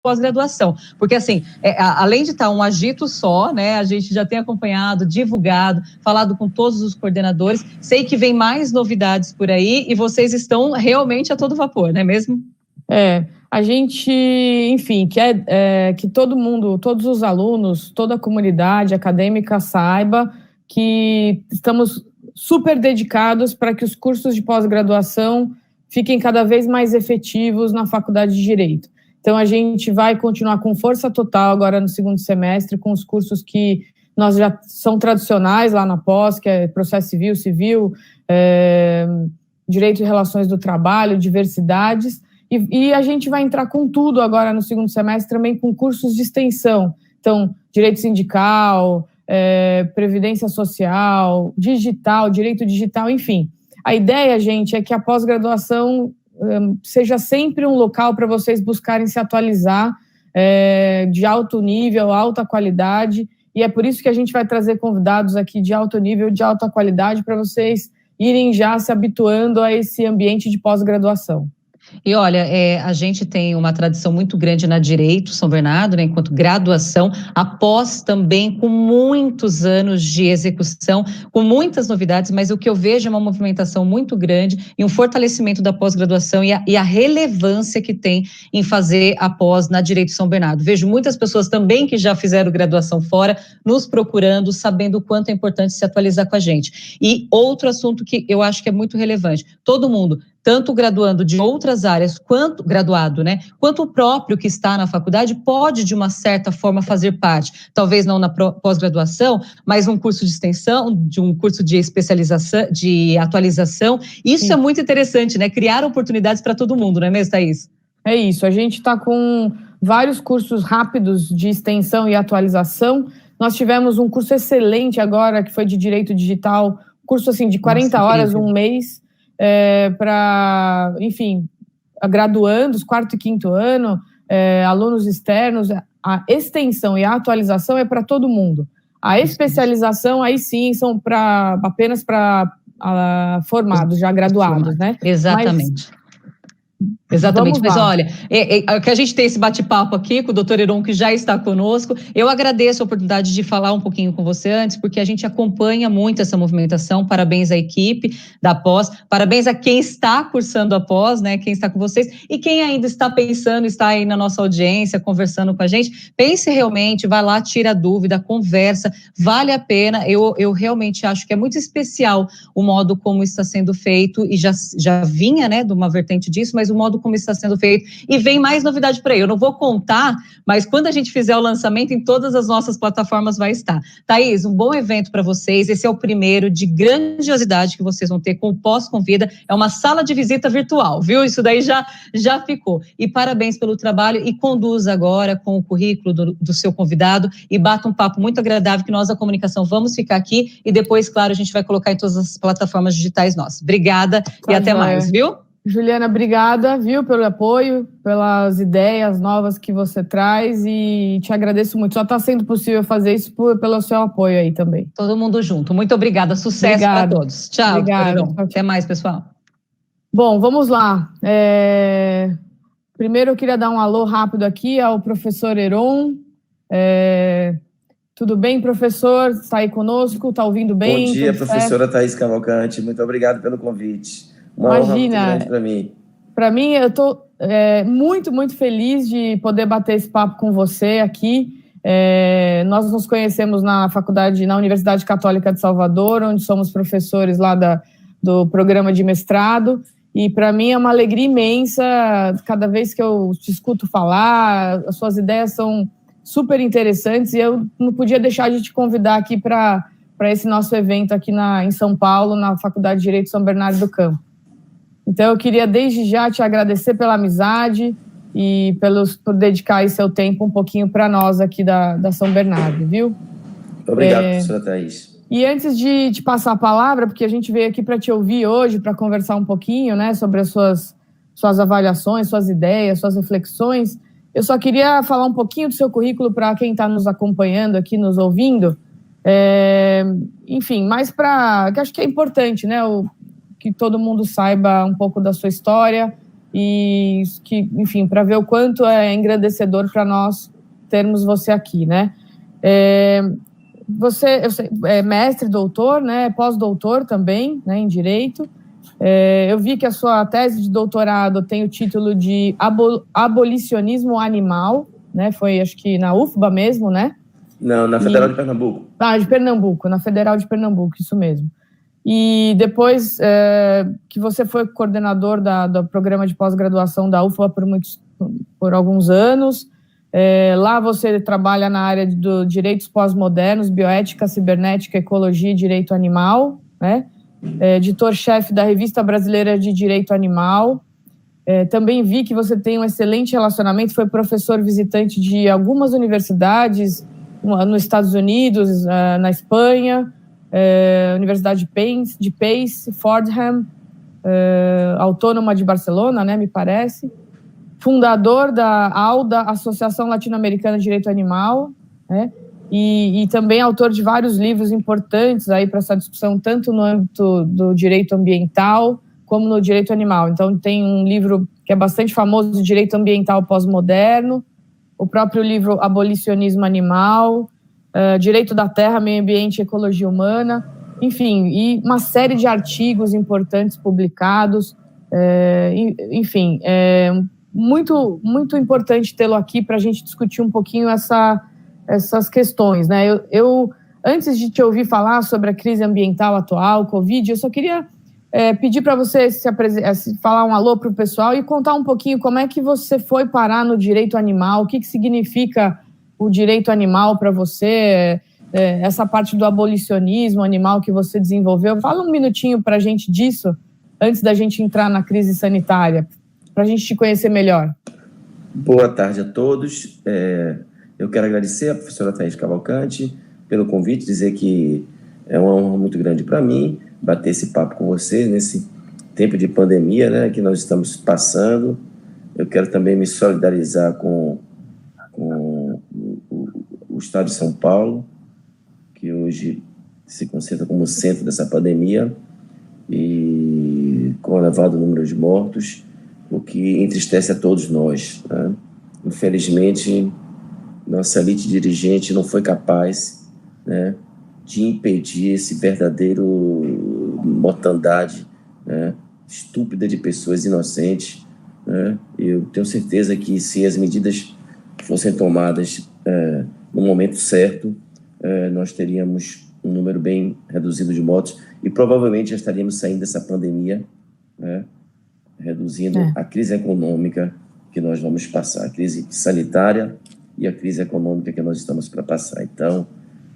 pós-graduação, porque assim, além de estar um agito só, né, a gente já tem acompanhado, divulgado, falado com todos os coordenadores, sei que vem mais novidades por aí e vocês estão realmente a todo vapor, não é mesmo? A gente, enfim, quer que todo mundo, todos os alunos, toda a comunidade acadêmica saiba que estamos super dedicados para que os cursos de pós-graduação fiquem cada vez mais efetivos na Faculdade de Direito. Então, a gente vai continuar com força total agora no segundo semestre, com os cursos que nós já são tradicionais lá na pós, que é processo civil, direito e relações do trabalho, diversidades, e a gente vai entrar com tudo agora no segundo semestre também com cursos de extensão. Então, direito sindical, previdência social, digital, direito digital, enfim. A ideia, gente, é que a pós-graduação seja sempre um local para vocês buscarem se atualizar de alto nível, alta qualidade, e é por isso que a gente vai trazer convidados aqui de alto nível, de alta qualidade, para vocês irem já se habituando a esse ambiente de pós-graduação. E olha, a gente tem uma tradição muito grande na Direito, São Bernardo, né, enquanto graduação, após também com muitos anos de execução, com muitas novidades, mas o que eu vejo é uma movimentação muito grande e um fortalecimento da pós-graduação e a relevância que tem em fazer a pós na Direito São Bernardo. Vejo muitas pessoas também que já fizeram graduação fora, nos procurando, sabendo o quanto é importante se atualizar com a gente. E outro assunto que eu acho que é muito relevante, todo mundo, tanto o graduando de outras áreas, quanto graduado, né, quanto o próprio que está na faculdade, pode, de uma certa forma, fazer parte, talvez não na pós-graduação, mas um curso de extensão, de um curso de especialização, de atualização. Isso é muito interessante, né, criar oportunidades para todo mundo, não é mesmo, Thaís? É isso, a gente está com vários cursos rápidos de extensão e atualização. Nós tivemos um curso excelente agora, que foi de Direito Digital, curso assim de 40 horas, um mês, para, enfim, graduandos, quarto e quinto ano, alunos externos. A extensão e a atualização é para todo mundo. A especialização, aí sim, são apenas para formados, já graduados, né? Exatamente. Exatamente, mas olha, que a gente tem esse bate-papo aqui com o doutor Heron, que já está conosco. Eu agradeço a oportunidade de falar um pouquinho com você antes, porque a gente acompanha muito essa movimentação. Parabéns à equipe da pós, parabéns a quem está cursando a pós, né, quem está com vocês, e quem ainda está pensando, está aí na nossa audiência, conversando com a gente. Pense realmente, vai lá, tira a dúvida, conversa, vale a pena. Eu realmente acho que é muito especial o modo como está sendo feito, e já vinha, né, de uma vertente disso, mas o modo como está sendo feito, e vem mais novidade por aí. Eu não vou contar, mas quando a gente fizer o lançamento, em todas as nossas plataformas vai estar. Thaís, um bom evento para vocês. Esse é o primeiro de grandiosidade que vocês vão ter com o Pós-Convida. É uma sala de visita virtual, viu? Isso daí já ficou. E parabéns pelo trabalho, e conduza agora com o currículo do seu convidado e bata um papo muito agradável, que nós da comunicação vamos ficar aqui, e depois, claro, a gente vai colocar em todas as plataformas digitais nossas. Obrigada e até mais, viu? Juliana, obrigada, viu, pelo apoio, pelas ideias novas que você traz, e te agradeço muito. Só está sendo possível fazer isso pelo seu apoio aí também. Todo mundo junto. Muito obrigada. Sucesso para todos. Tchau. Obrigada. Até mais, pessoal. Bom, vamos lá. Primeiro eu queria dar um alô rápido aqui ao professor Heron. Tudo bem, professor? Está aí conosco? Está ouvindo bem? Bom dia, professora Thaís Cavalcante. Muito obrigado pelo convite. Uma honra muito grande para mim. Para mim, eu estou muito, muito feliz de poder bater esse papo com você aqui. Nós nos conhecemos na Universidade Católica de Salvador, onde somos professores lá do programa de mestrado. E para mim é uma alegria imensa, cada vez que eu te escuto falar, as suas ideias são super interessantes, e eu não podia deixar de te convidar aqui para esse nosso evento aqui em São Paulo, na Faculdade de Direito São Bernardo do Campo. Então, eu queria desde já te agradecer pela amizade e por dedicar esse seu tempo um pouquinho para nós aqui da São Bernardo, viu? Obrigado, professora Thaís. E antes de te passar a palavra, porque a gente veio aqui para te ouvir hoje, para conversar um pouquinho, né, sobre as suas avaliações, suas ideias, suas reflexões, eu só queria falar um pouquinho do seu currículo para quem está nos acompanhando aqui, nos ouvindo. Enfim, mais que acho que é importante, né, que todo mundo saiba um pouco da sua história. e que, enfim, para ver o quanto é engrandecedor para nós termos você aqui, né? Você é mestre, doutor, né? Pós-doutor também, né? Em Direito. Eu vi que a sua tese de doutorado tem o título de Abolicionismo Animal, né? Foi, acho que na UFBA mesmo, né? Não, na Federal de Pernambuco. De Pernambuco, na Federal de Pernambuco, isso mesmo. E depois que você foi coordenador do programa de pós-graduação da UFBA por alguns anos, lá você trabalha na área de direitos pós-modernos, bioética, cibernética, ecologia e direito animal, né? Editor-chefe da Revista Brasileira de Direito Animal. Também vi que você tem um excelente relacionamento, foi professor visitante de algumas universidades nos Estados Unidos, na Espanha, Universidade de Pace, Fordham, Autônoma de Barcelona, né, me parece. Fundador da ALDA, Associação Latino-Americana de Direito Animal, né, e também autor de vários livros importantes aí para essa discussão, tanto no âmbito do direito ambiental como no direito animal. Então, tem um livro que é bastante famoso, Direito Ambiental Pós-Moderno, o próprio livro Abolicionismo Animal, Direito da Terra, Meio Ambiente e Ecologia Humana, enfim, e uma série de artigos importantes publicados, enfim, muito, muito importante tê-lo aqui para a gente discutir um pouquinho essas questões, né? Eu, antes de te ouvir falar sobre a crise ambiental atual, Covid, eu só queria pedir para você falar um alô para o pessoal e contar um pouquinho como é que você foi parar no direito animal, o que significa o direito animal para você, essa parte do abolicionismo animal que você desenvolveu. Fala um minutinho para a gente disso, antes da gente entrar na crise sanitária, para a gente te conhecer melhor. Boa tarde a todos. Eu quero agradecer à professora Thaís Cavalcante pelo convite, dizer que é uma honra muito grande para mim bater esse papo com vocês nesse tempo de pandemia, né, que nós estamos passando. Eu quero também me solidarizar com o Estado de São Paulo, que hoje se concentra como centro dessa pandemia e com elevado número de mortos, o que entristece a todos nós, né? Infelizmente, nossa elite dirigente não foi capaz, né, de impedir esse verdadeiro mortandade, né, estúpida de pessoas inocentes, né? Eu tenho certeza que se as medidas fossem tomadas no momento certo, nós teríamos um número bem reduzido de mortos e provavelmente já estaríamos saindo dessa pandemia, né, reduzindo a crise econômica que nós vamos passar, a crise sanitária e a crise econômica que nós estamos para passar. Então,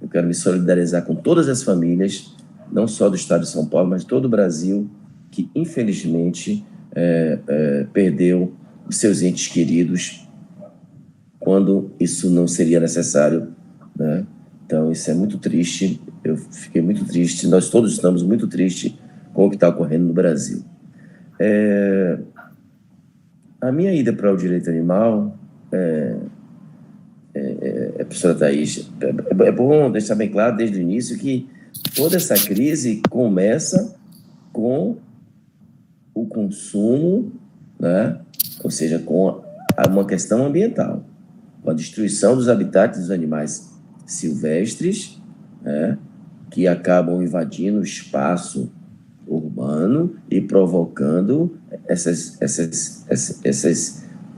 eu quero me solidarizar com todas as famílias, não só do estado de São Paulo, mas de todo o Brasil, que infelizmente perdeu os seus entes queridos quando isso não seria necessário, né? Então, isso é muito triste, eu fiquei muito triste, nós todos estamos muito tristes com o que está ocorrendo no Brasil. A minha ida para o direito animal, professora Thaís, é bom deixar bem claro desde o início que toda essa crise começa com o consumo, né? Ou seja, com uma questão ambiental, com a destruição dos habitats dos animais silvestres, né, que acabam invadindo o espaço urbano e provocando essas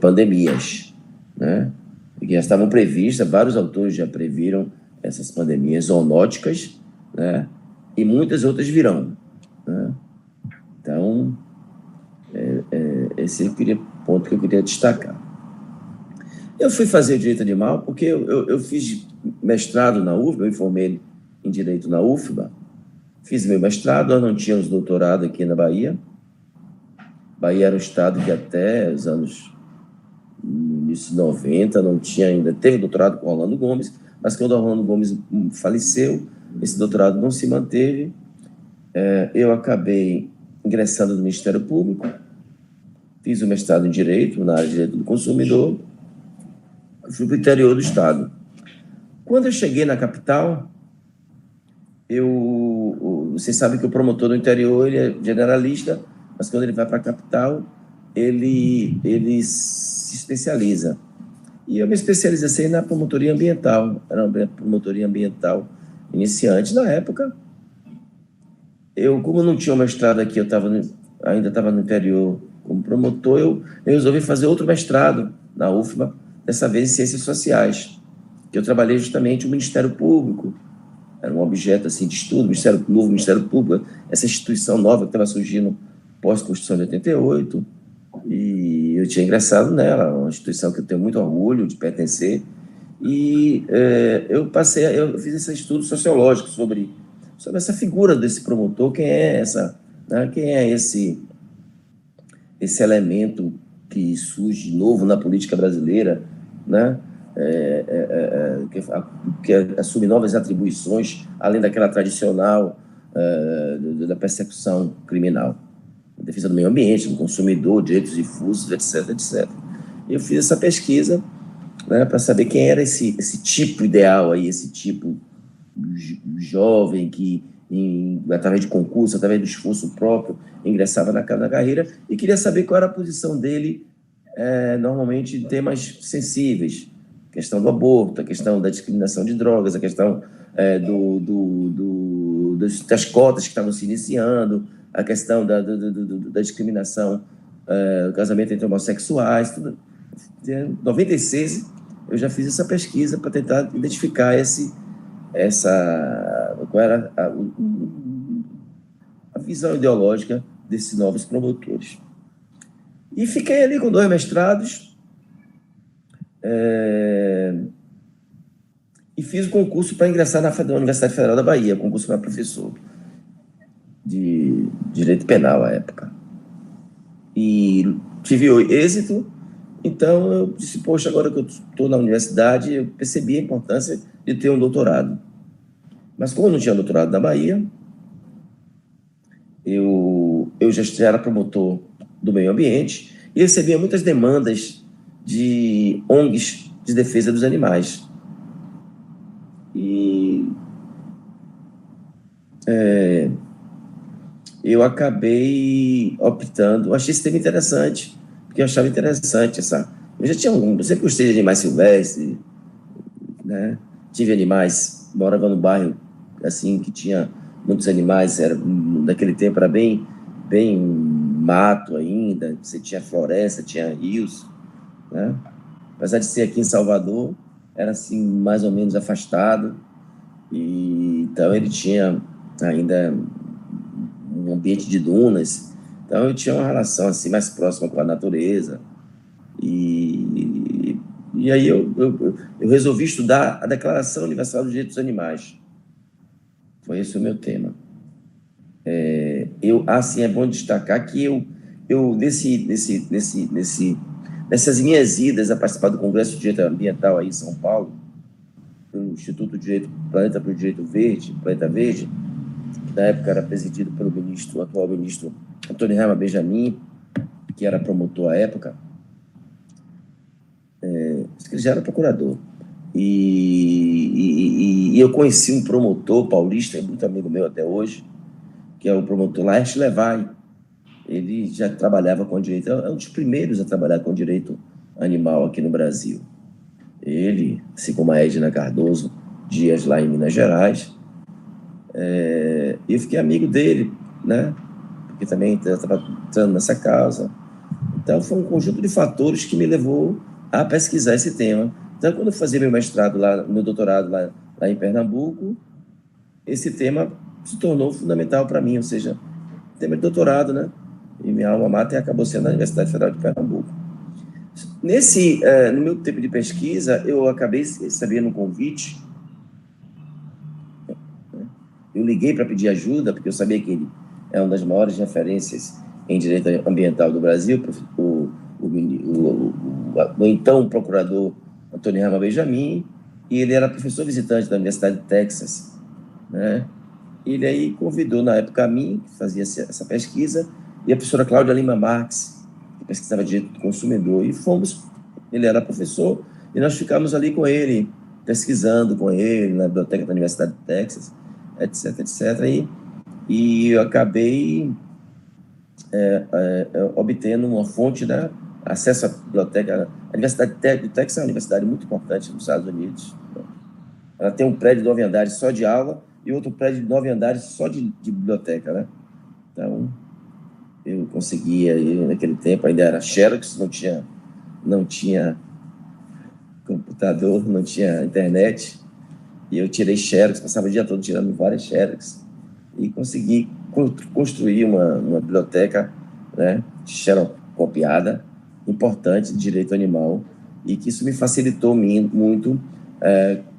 pandemias, né, que já estavam previstas, vários autores já previram essas pandemias zoonóticas, né, e muitas outras virão, né? Então, esse é o ponto que eu queria destacar. Eu fui fazer direito animal porque eu fiz mestrado na UFBA, eu me formei em direito na UFBA, fiz meu mestrado, nós não tínhamos doutorado aqui na Bahia. Bahia era um estado que até os anos início de 90 não tinha ainda, teve doutorado com o Orlando Gomes, mas quando o Orlando Gomes faleceu, esse doutorado não se manteve. Eu acabei ingressando no Ministério Público, fiz o mestrado em Direito, na área de Direito do Consumidor, fui para o interior do estado. Quando eu cheguei na capital, você sabe que o promotor do interior ele é generalista, mas quando ele vai para a capital, ele se especializa. E eu me especializei na promotoria ambiental, era uma promotoria ambiental iniciante. Na época, como não tinha um mestrado aqui, ainda estava no interior como promotor, eu resolvi fazer outro mestrado na UFMA, dessa vez em Ciências Sociais, que eu trabalhei justamente no Ministério Público, era um objeto assim, de estudo, Ministério Público, essa instituição nova que estava surgindo pós-Constituição de 88, e eu tinha ingressado nela, uma instituição que eu tenho muito orgulho de pertencer, e eu fiz esse estudo sociológico sobre essa figura desse promotor, quem é esse elemento que surge novo na política brasileira, né? Que assume novas atribuições, além daquela tradicional da persecução criminal, defesa do meio ambiente, do consumidor, direitos difusos, etc, etc. Eu fiz essa pesquisa, né, para saber quem era esse tipo ideal aí, esse tipo jovem que, através de concurso, através do esforço próprio, ingressava na carreira, e queria saber qual era a posição dele, normalmente em temas sensíveis, a questão do aborto, a questão da discriminação de drogas, a questão das cotas que estavam se iniciando, a questão da discriminação, do casamento entre homossexuais, tudo. Em 96, eu já fiz essa pesquisa para tentar identificar qual era a visão ideológica desses novos promotores. E fiquei ali com 2 mestrados, e fiz o concurso para ingressar na Universidade Federal da Bahia, concurso para professor de Direito Penal à época. E tive êxito, então eu disse, poxa, agora que eu estou na universidade, eu percebi a importância de ter um doutorado. Mas como eu não tinha doutorado na Bahia, eu já era promotor do meio ambiente e recebia muitas demandas de ONGs de defesa dos animais. E eu acabei optando, achei esse tema interessante, porque eu achava interessante eu sempre gostei de animais silvestres, né? Tive animais, morava no bairro assim, que tinha muitos animais, naquele tempo era bem mato ainda, você tinha floresta, tinha rios, né? Apesar de ser aqui em Salvador, era assim, mais ou menos afastado, e então ele tinha ainda um ambiente de dunas, então eu tinha uma relação assim, mais próxima com a natureza, e aí eu resolvi estudar a Declaração Universal dos Direitos dos Animais. Foi esse o meu tema. Assim, é bom destacar que nessas minhas idas a participar do Congresso de Direito Ambiental aí em São Paulo, pelo Instituto Planeta para o Direito Verde, Planeta Verde, que na época era presidido pelo atual ministro Antônio Herman Benjamin, que era promotor à época, acho que ele já era procurador. E eu conheci um promotor paulista, muito amigo meu até hoje, que é o promotor Laerte Levay. Ele já trabalhava com direito, é um dos primeiros a trabalhar com direito animal aqui no Brasil. Ele, assim como a Edna Cardoso Dias, lá em Minas Gerais, eu fiquei amigo dele, né? Porque também estava entrando nessa causa. Então, foi um conjunto de fatores que me levou a pesquisar esse tema. Então, quando eu fazia meu mestrado meu doutorado lá em Pernambuco, esse tema se tornou fundamental para mim, ou seja, tema de doutorado, né? E minha alma mater acabou sendo a Universidade Federal de Pernambuco. No meu tempo de pesquisa, eu acabei recebendo um convite. Eu liguei para pedir ajuda, porque eu sabia que ele é uma das maiores referências em direito ambiental do Brasil, o então procurador Antônio Herman Benjamin, e ele era professor visitante da Universidade de Texas, né? Ele aí convidou, na época, a mim, que fazia essa pesquisa, e a professora Cláudia Lima Marques, que pesquisava direito do consumidor, e ele era professor, e nós ficamos ali com ele, pesquisando com ele, na biblioteca da Universidade de Texas, etc, etc, e eu acabei obtendo uma fonte, né, acesso à biblioteca. A Universidade do Texas é uma universidade muito importante nos Estados Unidos. Ela tem um prédio de 9 andares só de aula e outro prédio de 9 andares só de biblioteca, né? Então, eu conseguia, naquele tempo ainda era Xerox, não tinha computador, não tinha internet, e eu tirei Xerox, passava o dia todo tirando várias Xerox, e consegui construir uma biblioteca, né, xerocopiada, importante, de direito animal, e que isso me facilitou muito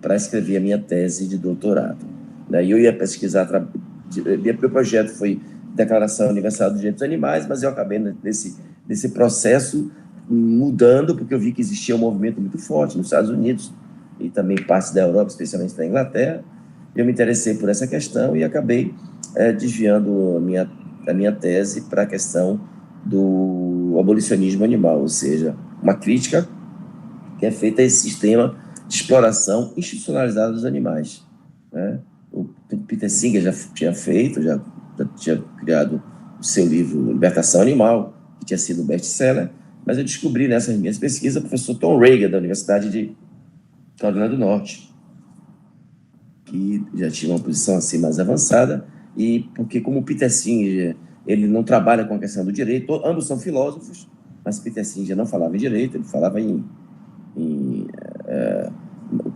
para escrever a minha tese de doutorado. Né? E eu ia pesquisar, meu projeto foi Declaração Universal dos Direitos Animais, mas eu acabei nesse processo mudando, porque eu vi que existia um movimento muito forte nos Estados Unidos e também partes da Europa, especialmente da Inglaterra. Eu me interessei por essa questão e acabei desviando a minha tese para a questão do abolicionismo animal, ou seja, uma crítica que é feita a esse sistema de exploração institucionalizada dos animais. Né? O Peter Singer já tinha feito, já tinha criado o seu livro Libertação Animal, que tinha sido um best-seller, mas eu descobri nessas minhas pesquisas o professor Tom Reagan, da Universidade de Carolina do Norte, que já tinha uma posição assim mais avançada, e porque como o Peter Singer, ele não trabalha com a questão do direito, ambos são filósofos, mas Peter Singer não falava em direito, ele falava em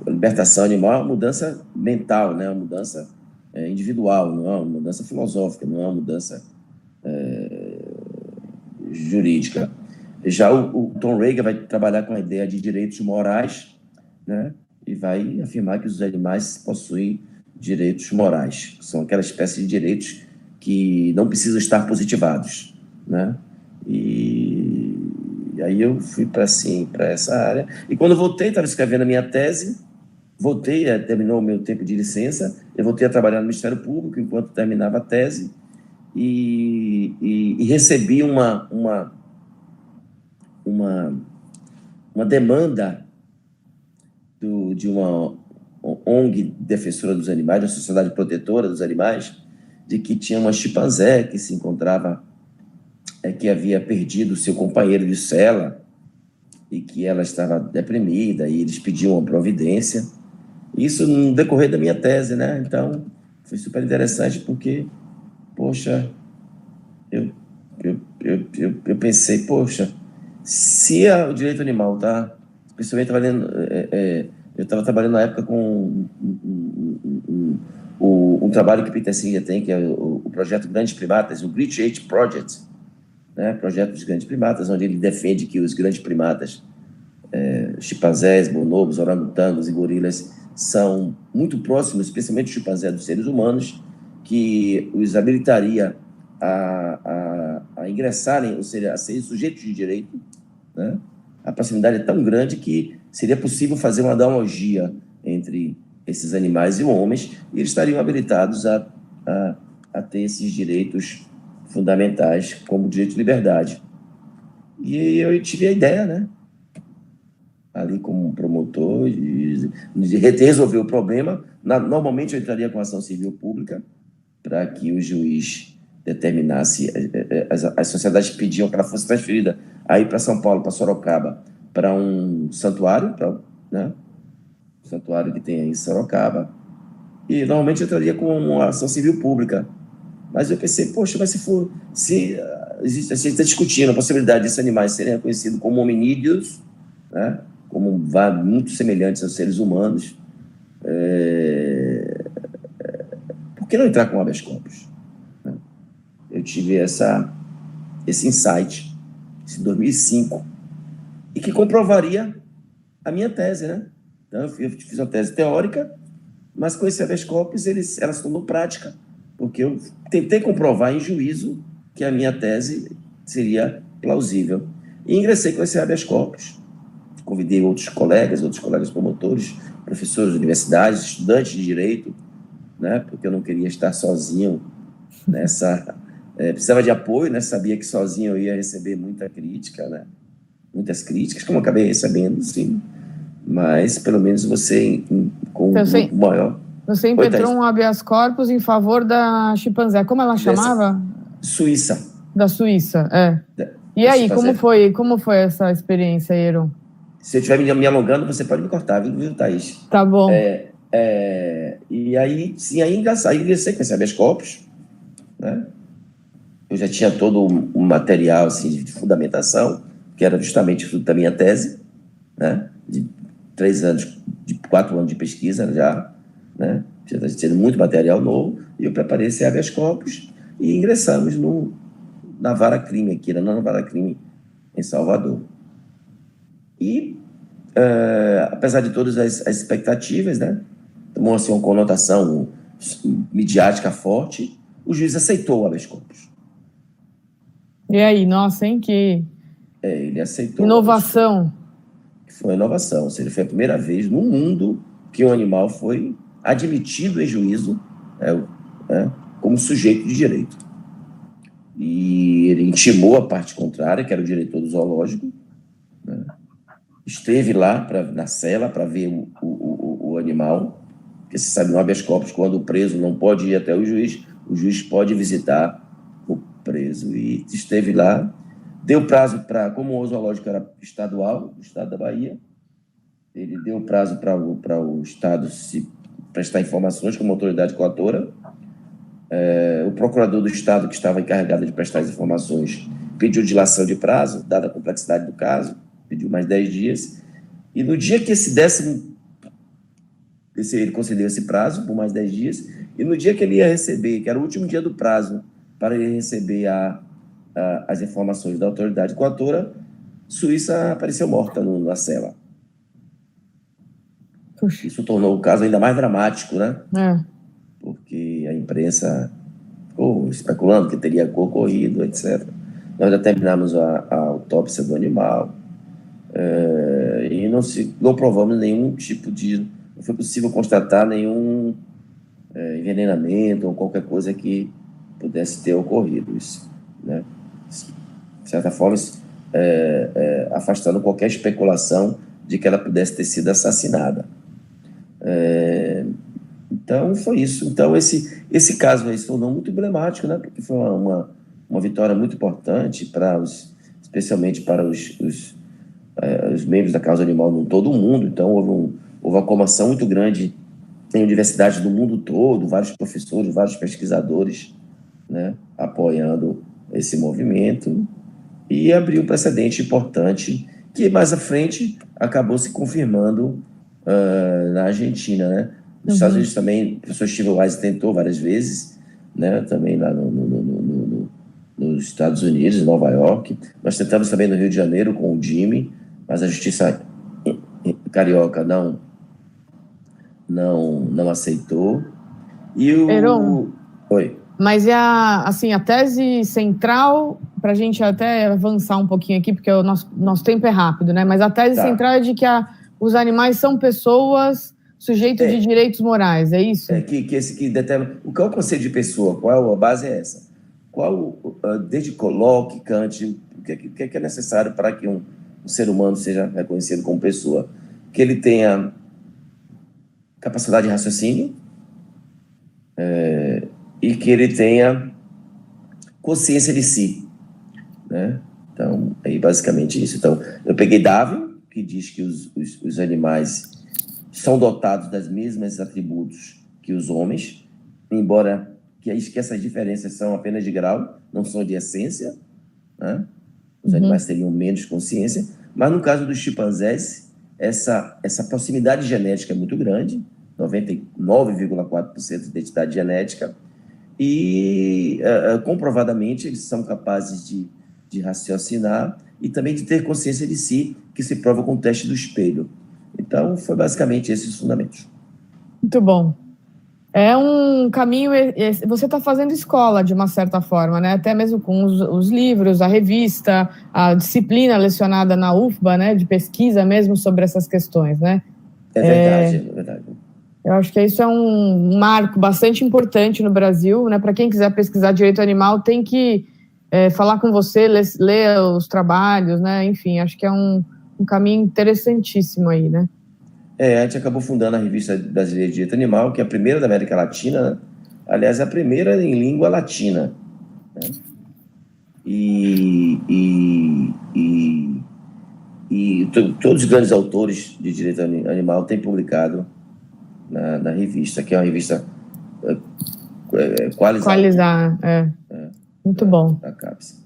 libertação animal, uma mudança mental, né? Uma mudança individual, não é uma mudança filosófica, não é uma mudança jurídica. Já o Tom Reagan vai trabalhar com a ideia de direitos morais, né? E vai afirmar que os animais possuem direitos morais, que são aquela espécie de direitos que não precisam estar positivados, né? E aí eu fui para essa área. E quando eu voltei, estava escrevendo a minha tese, terminou o meu tempo de licença, eu voltei a trabalhar no Ministério Público enquanto terminava a tese e recebi uma demanda de uma ONG defensora dos animais, uma sociedade protetora dos animais, de que tinha uma chimpanzé que se encontrava, que havia perdido seu companheiro de cela e que ela estava deprimida e eles pediam uma providência. Isso no decorrer da minha tese, né? Então, foi super interessante porque, poxa, eu pensei, poxa, se o direito animal está, principalmente trabalhando, eu estava trabalhando na época com um trabalho que o Peter Singer tem, que é o projeto Grandes Primatas, o Great Ape Project, né? Projeto dos Grandes Primatas, onde ele defende que os grandes primatas, chimpanzés, bonobos, orangotangos e gorilas, são muito próximos, especialmente o chimpanzé, dos seres humanos, que os habilitaria a ingressarem, ou seja, a serem sujeitos de direito, né? A proximidade é tão grande que seria possível fazer uma analogia entre esses animais e homens, e eles estariam habilitados a ter esses direitos fundamentais, como o direito de liberdade. E eu tive a ideia, né? Ali como promotor, de resolver o problema. Normalmente eu entraria com ação civil pública para que o juiz determinasse, as sociedades pediam que ela fosse transferida aí para São Paulo, para Sorocaba, para um santuário, né? Um santuário que tem aí em Sorocaba, e normalmente eu entraria com uma ação civil pública. Mas eu pensei, poxa, mas a gente está discutindo a possibilidade desses animais serem reconhecidos como hominídeos, né? Como muito semelhantes aos seres humanos, por que não entrar com habeas corpus? Eu tive esse insight em 2005 e que comprovaria a minha tese, né? Então, eu fiz uma tese teórica, mas com esse habeas corpus ela se tornou prática, porque eu tentei comprovar em juízo que a minha tese seria plausível. E ingressei com esse habeas corpus. Convidei outros colegas promotores, professores de universidades, estudantes de direito, né? Porque eu não queria estar sozinho nessa... precisava de apoio, né? Sabia que sozinho eu ia receber muita crítica, né? Muitas críticas, como eu acabei recebendo, sim. Mas, pelo menos, você, com um grupo maior... Você impetrou um habeas corpus em favor da chimpanzé. Como ela chamava? Suíça. Da Suíça, E aí, como foi essa experiência, Heron? Se eu estiver me alongando, você pode me cortar, viu, Thaís? Tá bom. E aí, sim, aí ingressei com esse habeas corpus, né? Eu já tinha todo um material assim, de fundamentação, que era justamente fruto da minha tese, né? De 4 anos de pesquisa já, né? Já está tendo muito material novo, e eu preparei esse habeas corpus e ingressamos na Vara Crime aqui, na Vara Crime em Salvador. E, apesar de todas as expectativas, né? Tomou assim, uma conotação midiática forte, o juiz aceitou o habeas corpus. E aí, nossa, hein? Ele aceitou. Inovação. Foi uma inovação, ou seja, foi a primeira vez no mundo que um animal foi admitido em juízo como sujeito de direito. E ele intimou a parte contrária, que era o diretor do zoológico, né? Esteve lá na cela para ver o animal, porque você sabe, no habeas corpus, quando o preso não pode ir até o juiz pode visitar o preso, e esteve lá, deu prazo como o zoológico era estadual, do estado da Bahia, ele deu prazo para o estado se prestar informações como autoridade coatora. O procurador do estado, que estava encarregado de prestar as informações, pediu dilação de prazo, dada a complexidade do caso, pediu mais 10 dias, e no dia que ele concedeu esse prazo por mais 10 dias, e no dia que ele ia receber, que era o último dia do prazo para ele receber as informações da autoridade coatora, Suíça apareceu morta na cela. Puxa. Isso tornou o caso ainda mais dramático, né? Porque a imprensa ficou especulando que teria ocorrido, etc. Nós já terminamos a autópsia do animal, e não provamos nenhum tipo de... Não foi possível constatar nenhum envenenamento ou qualquer coisa que pudesse ter ocorrido. Isso, né? De certa forma, afastando qualquer especulação de que ela pudesse ter sido assassinada. Então, foi isso. Então, esse caso aí se tornou muito emblemático, né? Porque foi uma vitória muito importante, especialmente para os membros da causa animal em todo o mundo. Então, houve uma comoção muito grande em universidades do mundo todo, vários professores, vários pesquisadores, né, apoiando esse movimento, e abriu um precedente importante que mais à frente acabou se confirmando na Argentina, né? Nos Estados Unidos também, o professor Steve Wise tentou várias vezes, né? Também lá nos Estados Unidos, em Nova York. Nós tentamos também no Rio de Janeiro com o Jimmy, mas a justiça carioca não aceitou. Heron, Oi. Mas a tese central, para a gente até avançar um pouquinho aqui, porque o nosso tempo é rápido, né? Mas a tese central é de que os animais são pessoas sujeitos de direitos morais, é isso? Que determina... Qual é o conceito de pessoa? Qual a base é essa? Desde Locke, Kant, o que é necessário para que um ser humano seja reconhecido como pessoa? Que ele tenha capacidade de raciocínio, e que ele tenha consciência de si, né? Então, aí basicamente isso. Então, eu peguei Darwin, que diz que os animais são dotados das mesmos atributos que os homens, embora que essas diferenças são apenas de grau, não são de essência, né? Os animais teriam menos consciência, mas no caso dos chimpanzés, essa proximidade genética é muito grande, 99,4% de identidade genética, e comprovadamente eles são capazes de raciocinar e também de ter consciência de si, que se prova com o teste do espelho. Então, foi basicamente esses os fundamentos. Muito bom. É um caminho... Você está fazendo escola, de uma certa forma, né? Até mesmo com os livros, a revista, a disciplina lecionada na UFBA, né? De pesquisa mesmo sobre essas questões, né? É verdade. Eu acho que isso é um marco bastante importante no Brasil, né? Para quem quiser pesquisar direito animal, tem que falar com você, ler os trabalhos, né? Enfim, acho que é um caminho interessantíssimo aí, né? A gente acabou fundando a Revista Brasileira de Direito Animal, que é a primeira da América Latina, né? Aliás, a primeira em língua latina, né? Todos os grandes autores de direito animal têm publicado na revista, que é uma revista qualizada. Muito bom. Da CAPES.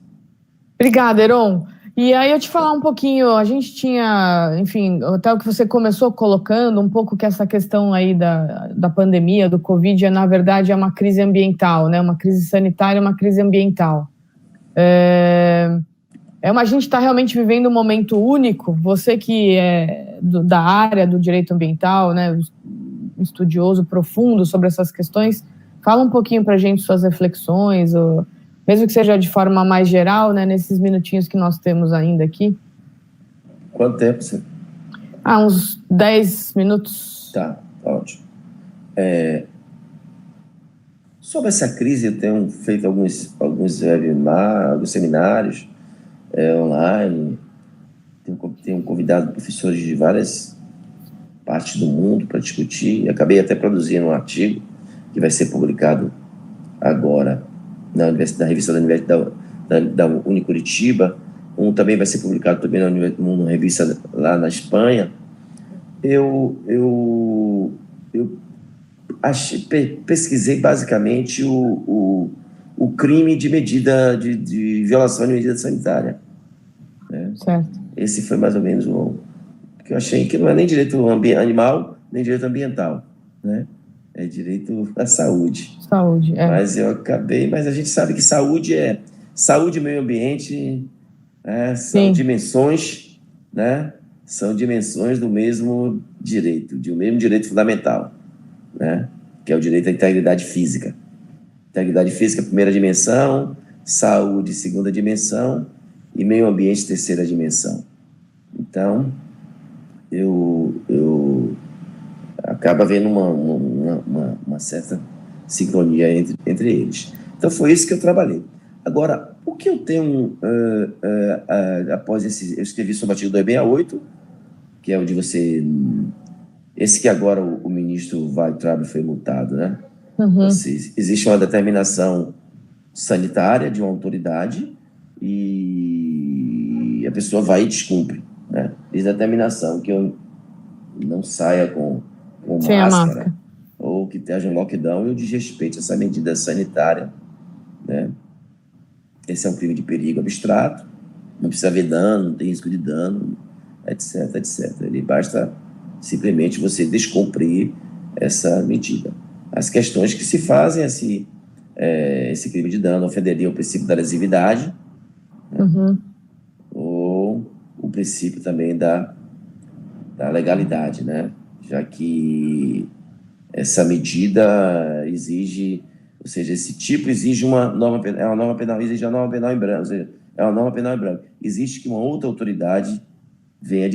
Obrigada, Heron. E aí eu te falar um pouquinho, a gente tinha, enfim, até o que você começou colocando, um pouco que essa questão aí da pandemia, do Covid, na verdade é uma crise ambiental, né? Uma crise sanitária, uma crise ambiental. A gente está realmente vivendo um momento único. Você que é da área do direito ambiental, né, estudioso profundo sobre essas questões, fala um pouquinho para a gente suas reflexões, mesmo que seja de forma mais geral, né, nesses minutinhos que nós temos ainda aqui. Quanto tempo você? Uns 10 minutos. Tá ótimo. Sobre essa crise, eu tenho feito alguns webinars, alguns seminários online. Tenho convidado professores de várias partes do mundo para discutir. Acabei até produzindo um artigo que vai ser publicado agora na revista da Unicuritiba. Também vai ser publicado também numa revista lá na Espanha. Eu pesquisei basicamente o crime de de violação de medida sanitária. Né? Certo. Esse foi mais ou menos o que eu achei, que não é nem direito animal, nem direito ambiental, né? É direito à saúde. Saúde, Mas mas a gente sabe que saúde e meio ambiente são dimensões, né? São dimensões do mesmo direito, do mesmo direito fundamental, né? Que é o direito à integridade física. Integridade física, primeira dimensão, saúde, segunda dimensão, e meio ambiente, terceira dimensão. Então, eu acaba havendo uma certa sincronia entre eles. Então, foi isso que eu trabalhei. Agora, o que eu tenho, após eu escrevi sobre o artigo 268, que é o de você... Esse que agora o ministro Weintraub foi multado, né? Uhum. Existe uma determinação sanitária de uma autoridade e a pessoa vai e descumpre, né? Diz a determinação que eu não saia com máscara ou que haja um lockdown e eu desrespeite essa medida sanitária, né? Esse é um crime de perigo abstrato, não precisa haver dano, não tem risco de dano, etc, etc. Ele basta simplesmente você descumprir essa medida. As questões que se fazem, esse crime de dano ofenderia o princípio da lesividade, né? Uhum. Ou o princípio também da legalidade, né? Já que essa medida exige, ou seja, esse tipo exige uma norma penal, exige a norma penal em branco, ou seja, é uma norma penal em branco. Existe que uma outra autoridade venha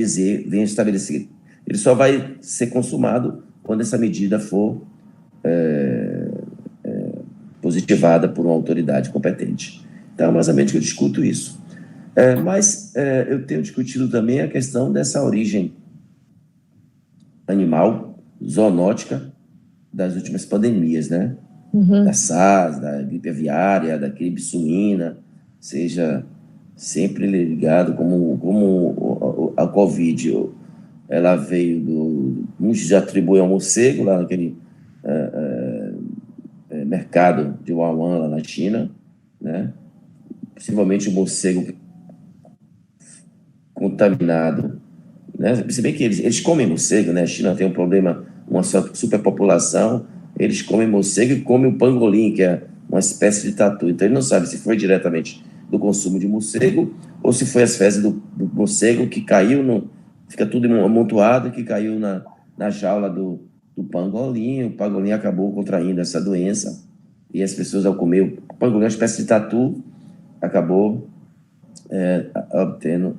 estabelecer. Ele só vai ser consumado quando essa medida for positivada por uma autoridade competente. Então, mais ou menos que eu discuto isso. Mas eu tenho discutido também a questão dessa origem animal, zoonótica, das últimas pandemias, né? Uhum. Da SARS, da gripe aviária, da gripe suína, seja sempre ligado como a Covid, ela veio muitos já atribuem ao morcego, lá naquele mercado de Wuhan, lá na China, né? Possivelmente o morcego contaminado, né? Se bem que eles comem morcego, né? A China tem um problema, uma superpopulação, eles comem morcego e comem o pangolim, que é uma espécie de tatu. Então ele não sabe se foi diretamente do consumo de morcego ou se foi as fezes do morcego que caiu, fica tudo amontoado, que caiu na jaula do pangolim. O pangolim acabou contraindo essa doença e as pessoas, ao comer o pangolim, uma espécie de tatu, acabou obtendo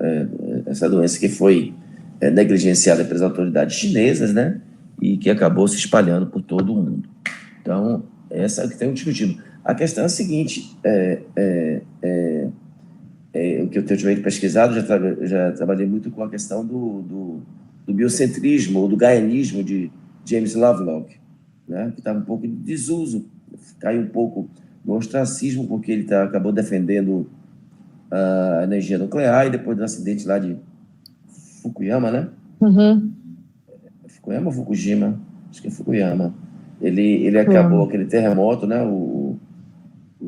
essa doença que foi negligenciada pelas autoridades chinesas, né? E que acabou se espalhando por todo o mundo. Então, essa é o que temos discutido. A questão é a seguinte, o que eu tenho feito pesquisado, já trabalhei muito com a questão do biocentrismo, ou do gaielismo de James Lovelock, né? Que estava um pouco em desuso, caiu um pouco no ostracismo, porque ele acabou defendendo a energia nuclear, e depois do acidente lá de Fukuyama, né? Fukuyama ou Fukushima? Acho que é Fukuyama. Ele acabou, aquele terremoto, né? O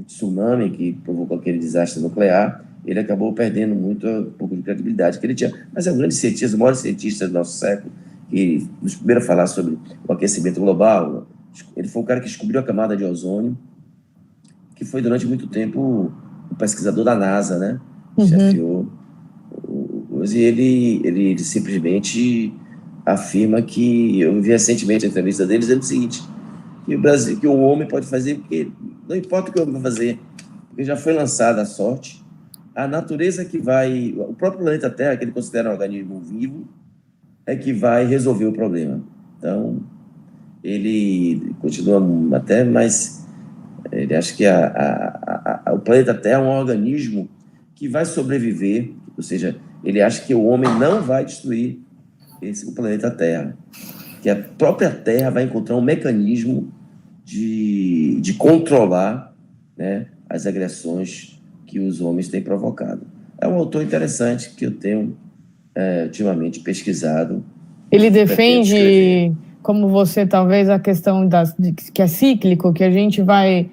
tsunami que provocou aquele desastre nuclear, ele acabou perdendo um pouco de credibilidade que ele tinha. Mas é um grande cientista, o maior cientista do nosso século, que nos primeiro a falar sobre o aquecimento global. Ele foi o cara que descobriu a camada de ozônio, que foi durante muito tempo o pesquisador da NASA, né? Chefiou. E ele simplesmente afirma que, eu vi recentemente a entrevista dele dizendo o seguinte, que o homem pode fazer, porque não importa o que o homem vai fazer, porque já foi lançada a sorte, a natureza que vai, o próprio planeta Terra, que ele considera um organismo vivo, é que vai resolver o problema. Então, ele continua até mais, ele acha que o planeta Terra é um organismo que vai sobreviver, ou seja, ele acha que o homem não vai destruir o planeta Terra, que a própria Terra vai encontrar um mecanismo de controlar, né, as agressões que os homens têm provocado. É um autor interessante que eu tenho ultimamente pesquisado. Ele defende, como você, talvez, a questão que é cíclico, que a gente vai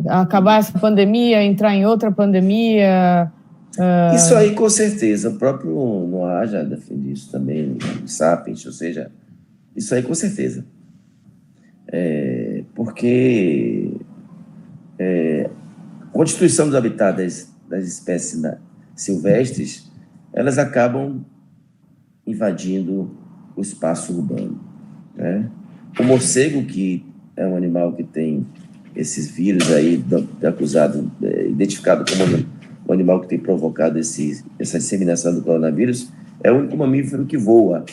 acabar essa pandemia, entrar em outra pandemia. Isso aí, com certeza. O próprio Noah já defende isso também, o Sapiens, ou seja, isso aí com certeza. Porque a constituição dos habitats das espécies silvestres, elas acabam invadindo o espaço urbano, né? O morcego, que é um animal que tem esses vírus aí, identificado como um animal que tem provocado essa disseminação do coronavírus, é o único mamífero que voa,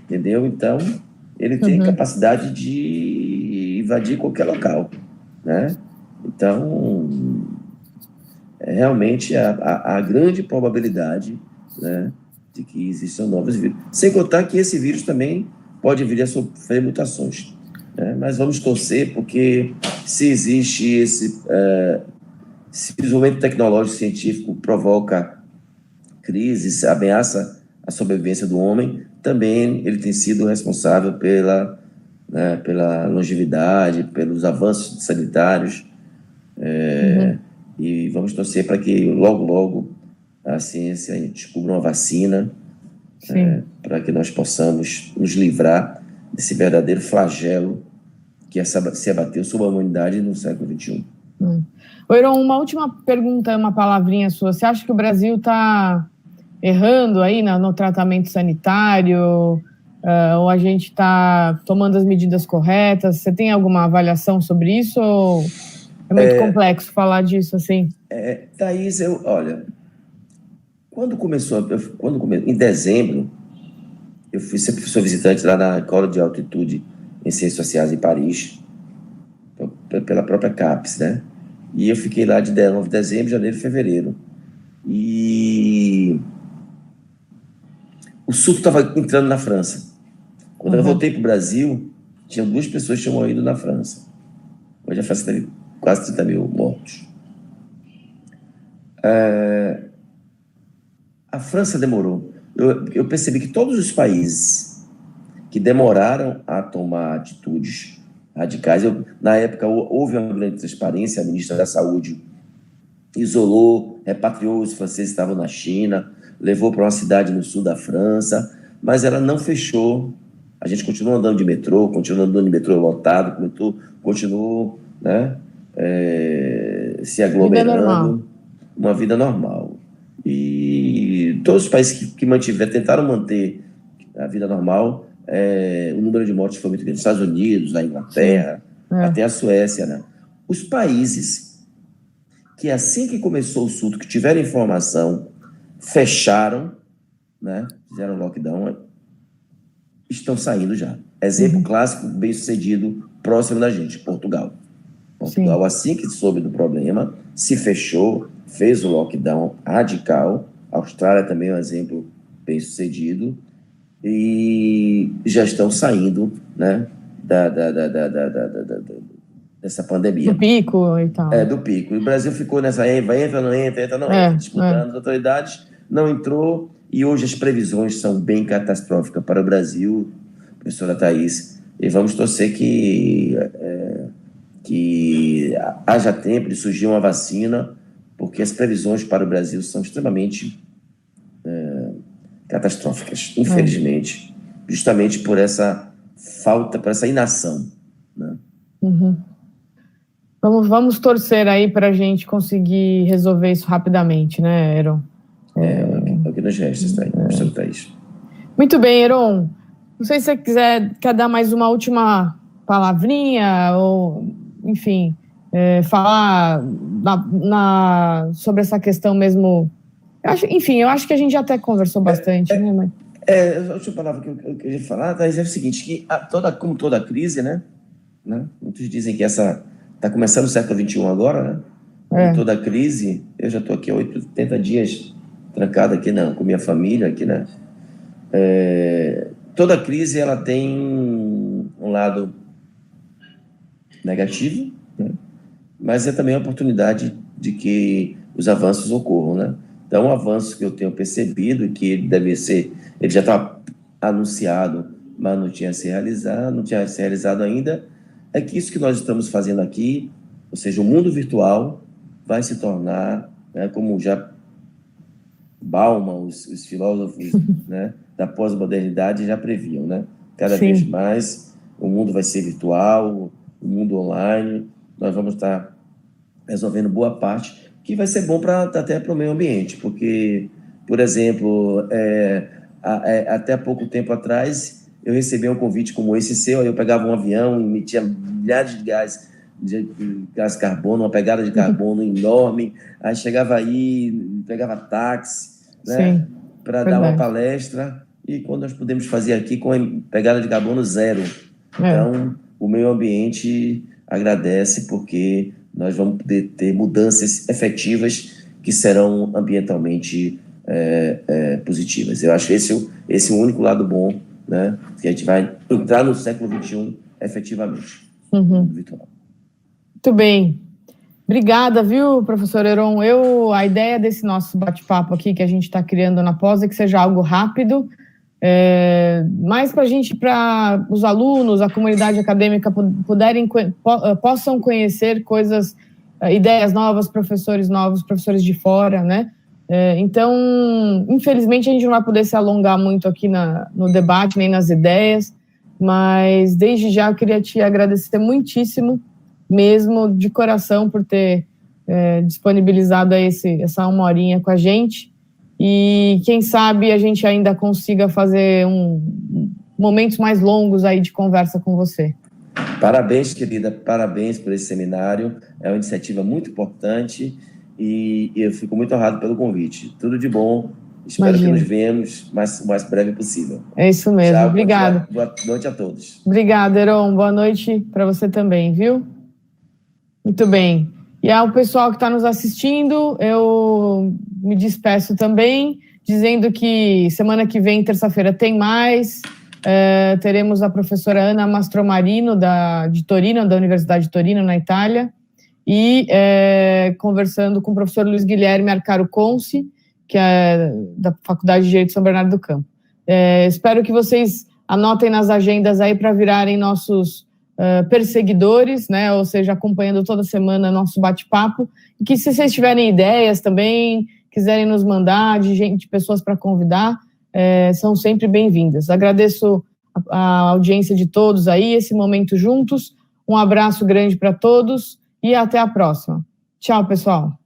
entendeu? Então, ele tem capacidade de invadir qualquer local, né? Então, realmente há grande probabilidade, né, de que existam novos vírus. Sem contar que esse vírus também pode vir a sofrer mutações, né? Mas vamos torcer, porque se existe esse desenvolvimento tecnológico científico provoca crises, ameaça a sobrevivência do homem, também ele tem sido responsável pela longevidade, pelos avanços sanitários, e vamos torcer para que logo a ciência descubra uma vacina, para que nós possamos nos livrar desse verdadeiro flagelo que se abateu sobre a humanidade no século XXI. Oiron, uma última pergunta, uma palavrinha sua. Você acha que o Brasil está errando aí no tratamento sanitário? Ou a gente está tomando as medidas corretas? Você tem alguma avaliação sobre isso? Ou é muito complexo falar disso assim? Thaís, olha, em dezembro, eu sempre sou visitante lá na Escola de Altitude em Ciências Sociais em Paris, pela própria CAPES, né? E eu fiquei lá de 9 de dezembro, janeiro e fevereiro. E o surto estava entrando na França. Quando eu voltei para o Brasil, tinha 2 pessoas que tinham morrido na França. Hoje a França teve quase 30 mil mortos. A França demorou. Eu percebi que todos os países que demoraram a tomar atitudes radicais, na época houve uma grande transparência, a ministra da Saúde isolou, repatriou os franceses que estavam na China, levou para uma cidade no sul da França, mas ela não fechou. A gente continuou andando de metrô, lotado, continuou, né, se aglomerando, uma vida normal. E todos os países que tentaram manter a vida normal, o número de mortes foi muito grande. Nos Estados Unidos, na Inglaterra, até a Suécia, né? Os países que assim que começou o surto, que tiveram informação, fecharam, né, fizeram lockdown, estão saindo já. Exemplo clássico, bem sucedido, próximo da gente, Portugal. Portugal, assim que soube do problema, se fechou, fez o lockdown radical. A Austrália também é um exemplo bem sucedido, e já estão saindo, né, dessa pandemia. Do pico e tal. Do pico. E o Brasil ficou nessa entra, não entra, disputando as autoridades, não entrou, e hoje as previsões são bem catastróficas para o Brasil, professora Thaís, e vamos torcer que haja tempo de surgir uma vacina, porque as previsões para o Brasil são extremamente catastróficas, infelizmente, justamente por essa falta, por essa inação, né? Uhum. Vamos torcer aí para a gente conseguir resolver isso rapidamente, né, Heron? É o que nos resta, professor Thaís. Muito bem, Heron. Não sei se você quer dar mais uma última palavrinha, ou, enfim, falar sobre essa questão mesmo. Eu acho que a gente já até conversou bastante, né? Mas... a última palavra que eu queria falar, Thaís, é o seguinte, que como toda crise, né? Muitos dizem que está começando o século XXI agora, né? Como toda crise, eu já estou aqui há 80 dias trancado aqui com minha família, aqui, né? Toda crise, ela tem um lado negativo, né? Mas é também a oportunidade de que os avanços ocorram, né? Então, um avanço que eu tenho percebido, que ele já está anunciado, mas não tinha se realizado ainda, é que isso que nós estamos fazendo aqui, ou seja, o mundo virtual vai se tornar, né, como já Bauman, os filósofos né, da pós-modernidade já previam, né? Cada vez mais o mundo vai ser virtual, o mundo online, nós vamos estar resolvendo boa parte, que vai ser bom até para o meio ambiente, porque, por exemplo, até pouco tempo atrás, eu recebi um convite como esse seu, aí eu pegava um avião, emitia milhares de gás carbono, uma pegada de carbono enorme, aí chegava aí, pegava táxi, né, para dar uma palestra, e quando nós podemos fazer aqui com a pegada de carbono zero. Então, o meio ambiente agradece, porque nós vamos poder ter mudanças efetivas que serão ambientalmente positivas. Eu acho esse o único lado bom, né, que a gente vai entrar no século XXI efetivamente. Virtual. Muito bem. Obrigada, viu, professor Heron? A ideia desse nosso bate-papo aqui que a gente está criando na pós é que seja algo rápido, mais para os alunos, a comunidade acadêmica possam conhecer coisas, ideias novas, professores novos, professores de fora, né? Então, infelizmente, a gente não vai poder se alongar muito aqui no debate, nem nas ideias, mas desde já eu queria te agradecer muitíssimo, mesmo de coração, por ter disponibilizado essa 1 horinha com a gente, e quem sabe a gente ainda consiga fazer momentos mais longos aí de conversa com você. Parabéns, querida, parabéns por esse seminário, é uma iniciativa muito importante e eu fico muito honrado pelo convite. Tudo de bom, espero que nos venhamos o mais breve possível. É isso mesmo, tchau, obrigado. Boa noite a todos. Obrigada, Heron, boa noite para você também, viu? Muito bem. E ao pessoal que está nos assistindo, eu me despeço também, dizendo que semana que vem, terça-feira, tem mais. Teremos a professora Ana Mastromarino, de Torino, da Universidade de Torino, na Itália, e conversando com o professor Luiz Guilherme Arcaro Conce, que é da Faculdade de Direito de São Bernardo do Campo. Espero que vocês anotem nas agendas aí para virarem nossos perseguidores, né? Ou seja, acompanhando toda semana nosso bate-papo, e que se vocês tiverem ideias também, quiserem nos mandar de pessoas para convidar, são sempre bem-vindas. Agradeço a audiência de todos aí, esse momento juntos, um abraço grande para todos e até a próxima. Tchau, pessoal.